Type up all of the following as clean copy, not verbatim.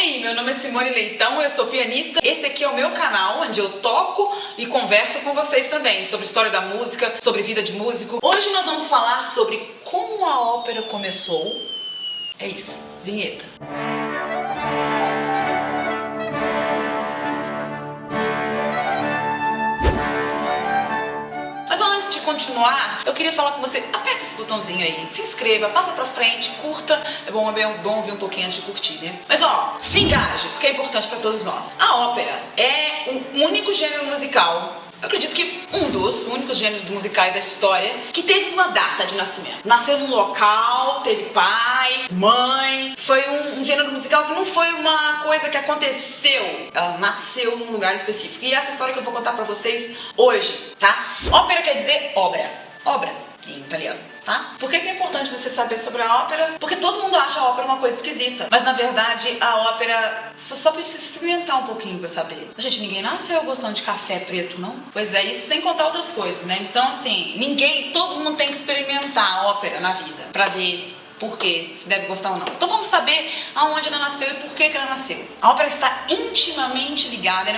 aí, meu nome é Simone Leitão, eu sou pianista. Esse aqui é o meu canal, onde eu toco e converso com vocês também sobre história da música, sobre vida de músico. Hoje nós vamos falar sobre como a ópera começou. É isso, vinheta. Mas antes de continuar, eu queria falar com você. Aperta esse botãozinho aí, se inscreva, passa pra frente, curta. É bom ouvir um pouquinho antes de curtir, né? Mas ó, se engaje, porque é importante pra todos nós. A ópera é o único gênero musical, eu acredito que um dos únicos gêneros musicais da história que teve uma data de nascimento. Nasceu num local, teve pai, mãe. Foi um gênero musical que não foi uma coisa que aconteceu. Ela nasceu num lugar específico. E essa história que eu vou contar pra vocês hoje, tá? Ópera quer dizer obra. Obra em italiano, tá? Por que é importante você saber sobre a ópera? Porque todo mundo acha a ópera uma coisa esquisita. Mas na verdade a ópera só precisa experimentar um pouquinho pra saber. Gente, ninguém nasceu gostando de café preto, não? Pois é, isso sem contar outras coisas, né? Então assim, todo mundo tem que experimentar a ópera na vida pra ver por quê, se deve gostar ou não. Então vamos saber aonde ela nasceu e por que ela nasceu. A ópera está intimamente ligada,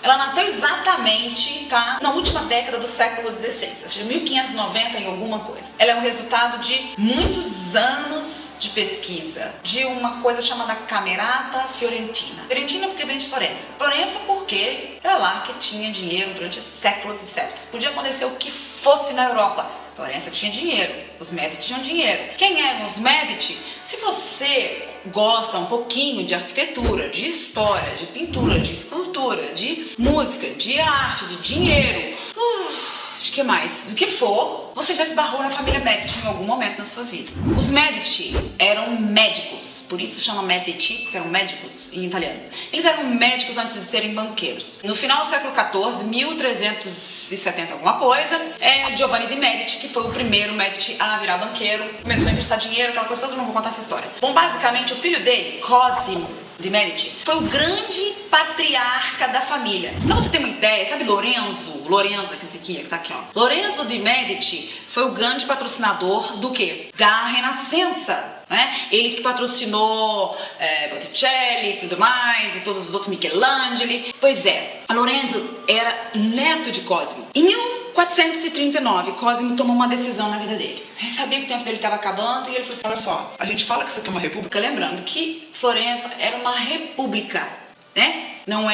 ela nasceu exatamente, tá, na última década do século XVI, ou seja, 1590 e alguma coisa. Ela é um resultado de muitos anos de pesquisa, de uma coisa chamada Camerata Fiorentina. Fiorentina porque vem de Florença. Florença porque era lá que tinha dinheiro durante séculos e séculos. Podia acontecer o que fosse na Europa. Florença tinha dinheiro, os Médici tinham dinheiro. Quem eram os Médici? Se você gosta um pouquinho de arquitetura, de história, de pintura, de escultura, de música, de arte, de dinheiro, de que mais? Do que for, você já esbarrou na família Médici em algum momento na sua vida. Os Médici eram médicos, por isso chama Medici, porque eram médicos em italiano. Eles eram médicos antes de serem banqueiros. No final do século XIV, 1370 alguma coisa, Giovanni de Medici, que foi o primeiro Medici a virar banqueiro, começou a emprestar dinheiro, aquela coisa toda, não vou contar essa história. Bom, basicamente o filho dele, Cosimo de Medici, foi o grande patriarca da família. Pra você ter uma ideia, sabe Lorenzo, que esse aqui, que tá aqui, ó. Lorenzo de Medici foi o grande patrocinador do quê? Da Renascença, né? Ele que patrocinou Botticelli e tudo mais, e todos os outros, Michelangelo. Pois é, Lorenzo era neto de Cosimo. Em 1439, Cosimo tomou uma decisão na vida dele. Ele sabia que o tempo dele estava acabando e ele falou assim, olha só, a gente fala que isso aqui é uma república, lembrando que Florença era uma república, né? Não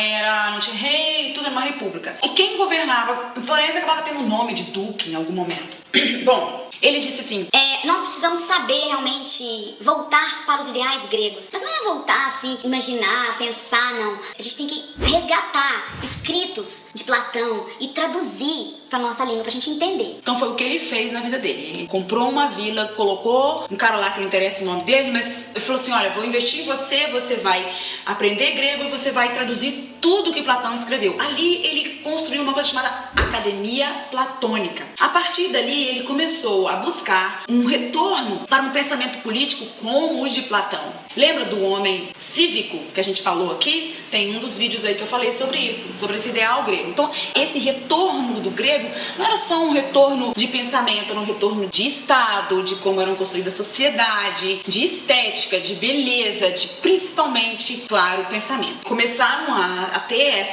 tinha rei, tudo era uma república. E quem governava Florença acabava tendo o nome de duque em algum momento. Bom, ele disse assim, nós precisamos saber realmente voltar para os ideais gregos. Mas não é voltar assim, imaginar, pensar, não. A gente tem que resgatar escritos de Platão e traduzir para nossa língua, pra gente entender. Então foi o que ele fez na vida dele. Ele comprou uma vila, colocou um cara lá que não interessa o nome dele, mas ele falou assim, olha, vou investir em você, você vai aprender grego e você vai traduzir tudo que Platão escreveu. Ali ele construiu uma coisa chamada Academia Platônica. A partir dali ele começou a buscar um retorno para um pensamento político como o de Platão. Lembra do homem cívico que a gente falou aqui? Tem um dos vídeos aí que eu falei sobre isso, sobre esse ideal grego. Então esse retorno do grego não era só um retorno de pensamento, era um retorno de estado, de como eram construídas a sociedade, de estética, de beleza, de principalmente, claro, pensamento. Começaram a ter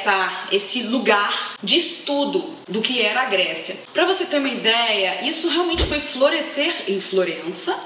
esse lugar de estudo do que era a Grécia. Para você ter uma ideia, isso realmente foi florescer em Florença.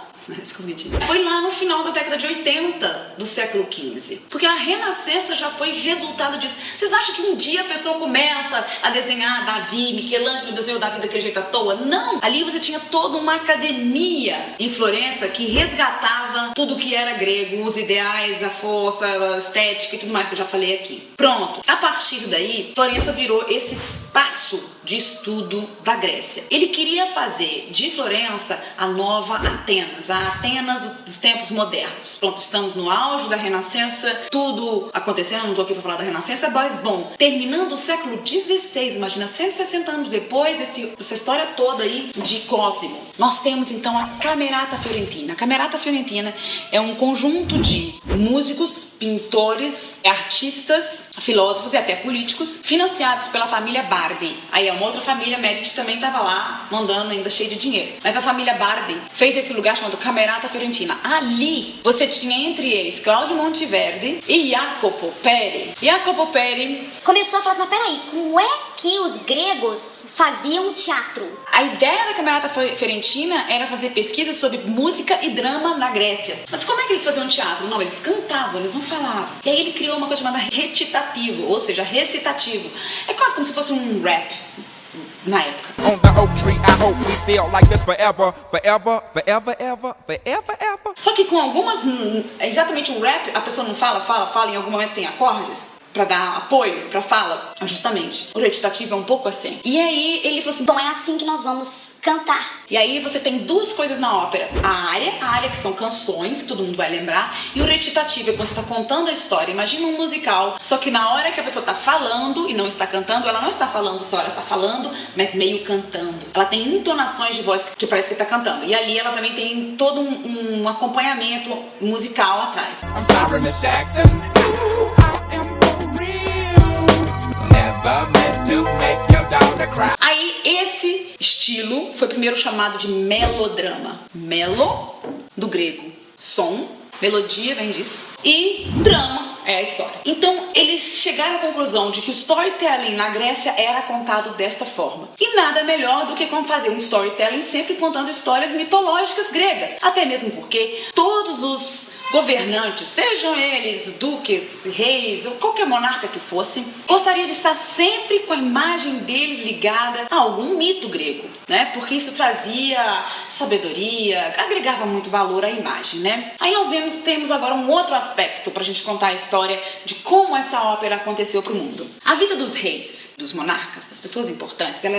Foi lá no final da década de 80 do século XV. Porque a Renascença já foi resultado disso. Vocês acham que um dia a pessoa começa a desenhar Davi, Michelangelo desenhou Davi daquele jeito à toa? Não! Ali você tinha toda uma academia em Florença que resgatava tudo que era grego, os ideais, a força, a estética e tudo mais que eu já falei aqui. Pronto. A partir daí, Florença virou esse espaço de estudo da Grécia. Ele queria fazer de Florença a nova Atenas, a Atenas dos tempos modernos. Pronto, estamos no auge da Renascença, tudo acontecendo, não tô aqui para falar da Renascença, mas bom, terminando o século XVI, imagina, 160 anos depois essa história toda aí de Cosimo. Nós temos então a Camerata Fiorentina. A Camerata Fiorentina é um conjunto de músicos, pintores, artistas, filósofos e até políticos, financiados pela família Bardi. Aí uma outra família Medici também estava lá, mandando ainda cheio de dinheiro. Mas a família Bardi fez esse lugar chamado Camerata Fiorentina. Ali, você tinha entre eles Cláudio Monteverdi e Jacopo Peri. Jacopo Peri começou a falar assim, mas peraí, como é que os gregos faziam teatro? A ideia da Camerata Fiorentina era fazer pesquisas sobre música e drama na Grécia. Mas como é que eles faziam teatro? Não, eles cantavam, eles não falavam. E aí ele criou uma coisa chamada recitativo, ou seja, recitativo. É quase como se fosse um rap na época. On the oak tree, I hope we feel like this forever, forever, forever, ever, forever, ever. Só que com algumas, exatamente um rap, a pessoa não fala, e em algum momento tem acordes pra dar apoio pra fala. Justamente, o recitativo é um pouco assim. E aí ele falou assim, Bom, é assim que nós vamos cantar. E aí você tem duas coisas na ópera. A área que são canções, que todo mundo vai lembrar, e o recitativo, é quando você tá contando a história. Imagina um musical, só que na hora que a pessoa tá falando e não está cantando, ela não está falando só, ela está falando, mas meio cantando. Ela tem entonações de voz que parece que tá cantando. E ali ela também tem todo um acompanhamento musical atrás. I'm sorry, Miss Jackson. Ooh, I am for real. Never meant to make your daughter cry. Aí esse estilo foi primeiro chamado de melodrama. Melo, do grego, som, melodia vem disso, e drama é a história. Então eles chegaram à conclusão de que o storytelling na Grécia era contado desta forma. E nada melhor do que fazer um storytelling sempre contando histórias mitológicas gregas. Até mesmo porque todos os governantes, sejam eles duques, reis ou qualquer monarca que fosse, gostaria de estar sempre com a imagem deles ligada a algum mito grego, né? Porque isso trazia sabedoria, agregava muito valor à imagem, né? Aí nós temos agora um outro aspecto pra gente contar a história de como essa ópera aconteceu pro mundo. A vida dos reis, dos monarcas, das pessoas importantes, ela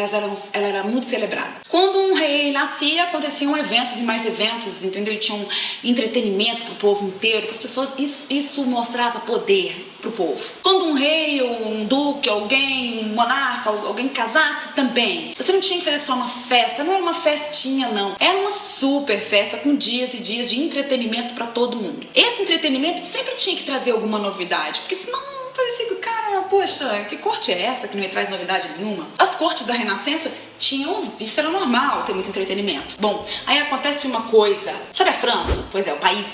era muito celebrada. Quando um rei nascia, aconteciam eventos e mais eventos, entendeu? E tinha um entretenimento pro povo inteiro, para as pessoas, isso mostrava poder pro povo. Quando um rei ou um duque, alguém, um monarca, alguém casasse também, você não tinha que fazer só uma festa, não era uma festinha não, era uma super festa com dias e dias de entretenimento para todo mundo. Esse entretenimento sempre tinha que trazer alguma novidade, porque senão parecia que o cara, poxa, que corte é essa que não me traz novidade nenhuma? As cortes da Renascença tinham, isso era normal, ter muito entretenimento. Bom, aí acontece uma coisa, sabe a França? Pois é, o país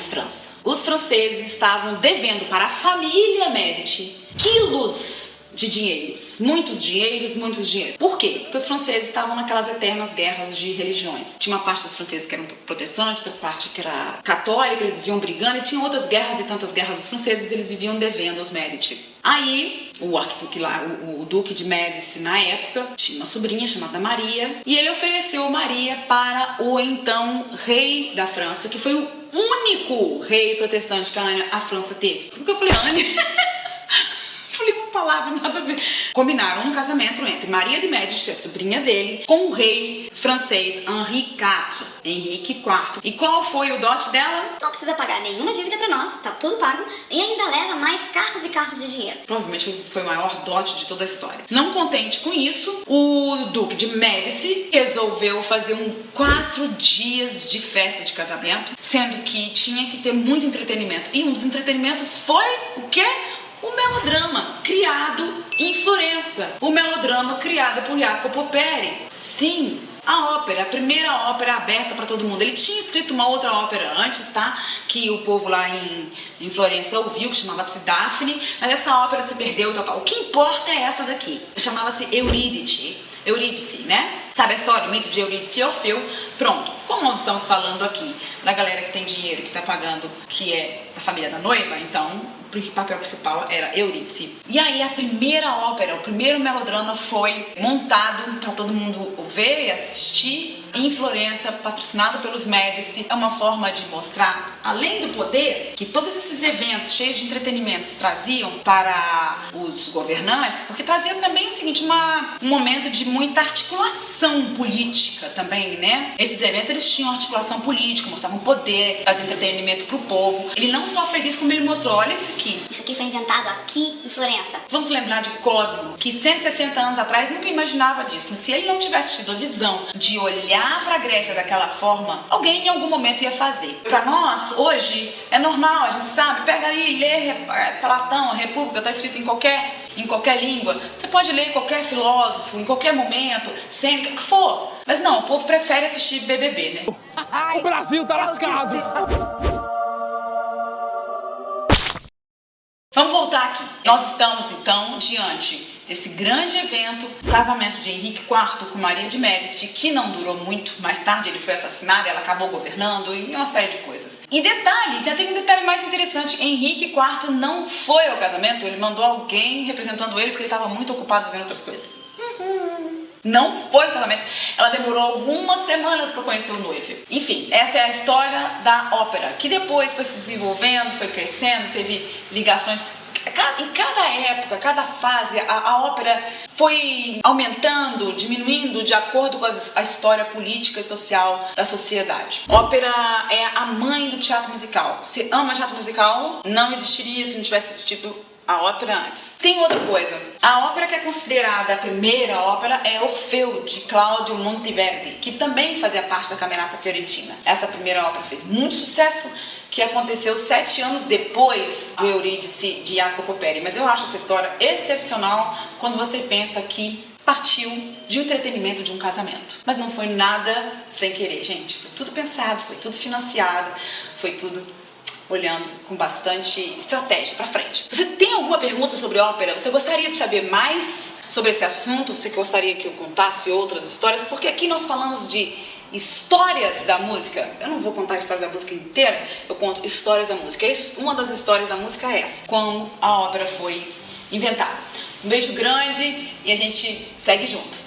França. Os franceses estavam devendo para a família Medici quilos de dinheiros. Muitos dinheiros. Por quê? Porque os franceses estavam naquelas eternas guerras de religiões. Tinha uma parte dos franceses que eram protestantes, outra parte que era católica, eles viviam brigando, e tinha outras guerras e tantas guerras dos franceses, eles viviam devendo aos Medici. Aí, o arquiduque lá, o duque de Médici na época, tinha uma sobrinha chamada Maria, e ele ofereceu Maria para o então rei da França, que foi o único rei protestante que a França teve. Porque eu falei, Anne... falei uma palavra, nada a ver. Combinaram um casamento entre Maria de Médici, a sobrinha dele, com o rei francês Henrique IV. E qual foi o dote dela? Não precisa pagar nenhuma dívida pra nós, tá tudo pago. E ainda leva mais carros e carros de dinheiro. Provavelmente foi o maior dote de toda a história. Não contente com isso, o duque de Médici resolveu fazer 4 dias de festa de casamento, sendo que tinha que ter muito entretenimento. E um dos entretenimentos foi o quê? O melodrama criado em Florença. O melodrama criado por Jacopo Peri. Sim, a primeira ópera aberta para todo mundo. Ele tinha escrito uma outra ópera antes, tá? Que o povo lá em Florença ouviu, que chamava-se Daphne, mas essa ópera se perdeu e tal. O que importa é essa daqui. Chamava-se Eurídice, né? Sabe a história, o mito de Eurídice e Orfeu? Pronto. Como nós estamos falando aqui da galera que tem dinheiro, que tá pagando, que é da família da noiva, então o papel principal era Eurídice. E aí a primeira ópera, o primeiro melodrama foi montado para todo mundo ver e assistir em Florença, patrocinado pelos Médici. É uma forma de mostrar, além do poder que todos esses eventos cheios de entretenimentos traziam para os governantes, porque trazia também o seguinte, um momento de muita articulação política também, né? Esses eventos, eles tinham articulação política, mostravam poder, faziam entretenimento pro povo. Ele não só fez isso, como ele mostrou, olha isso aqui. Isso aqui foi inventado aqui em Florença. Vamos lembrar de Cosmo, que 160 anos atrás nunca imaginava disso, mas se ele não tivesse tido a visão de olhar olhar para a Grécia daquela forma, alguém em algum momento ia fazer. Para nós, hoje, é normal, a gente sabe, pega aí, lê Platão, a República, está escrito em qualquer língua. Você pode ler qualquer filósofo, em qualquer momento, Sêneca, o que for. Mas não, o povo prefere assistir BBB, né? O Brasil tá lascado! Vamos voltar aqui. Nós estamos, então, diante desse grande evento, o casamento de Henrique IV com Maria de Médici, que não durou muito. Mais tarde ele foi assassinado, ela acabou governando e uma série de coisas. E detalhe, tem um detalhe mais interessante, Henrique IV não foi ao casamento, ele mandou alguém representando ele porque ele estava muito ocupado fazendo outras coisas. Não foi no casamento. Ela demorou algumas semanas para conhecer o noivo. Enfim, essa é a história da ópera, que depois foi se desenvolvendo, foi crescendo, teve ligações. Em cada época, cada fase, a ópera foi aumentando, diminuindo de acordo com a história política e social da sociedade. Ópera é a mãe do teatro musical. Você ama teatro musical? Não existiria se não tivesse assistido a ópera antes. Tem outra coisa. A ópera que é considerada a primeira ópera é Orfeu, de Claudio Monteverdi, que também fazia parte da Camerata Fiorentina. Essa primeira ópera fez muito sucesso, que aconteceu 7 anos depois do Eurídice de Jacopo Peri. Mas eu acho essa história excepcional quando você pensa que partiu de um entretenimento de um casamento. Mas não foi nada sem querer, gente. Foi tudo pensado, foi tudo financiado, foi tudo olhando com bastante estratégia para frente. Você tem alguma pergunta sobre ópera? Você gostaria de saber mais sobre esse assunto? Você gostaria que eu contasse outras histórias? Porque aqui nós falamos de histórias da música. Eu não vou contar a história da música inteira, eu conto histórias da música. Uma das histórias da música é essa, como a ópera foi inventada. Um beijo grande e a gente segue junto.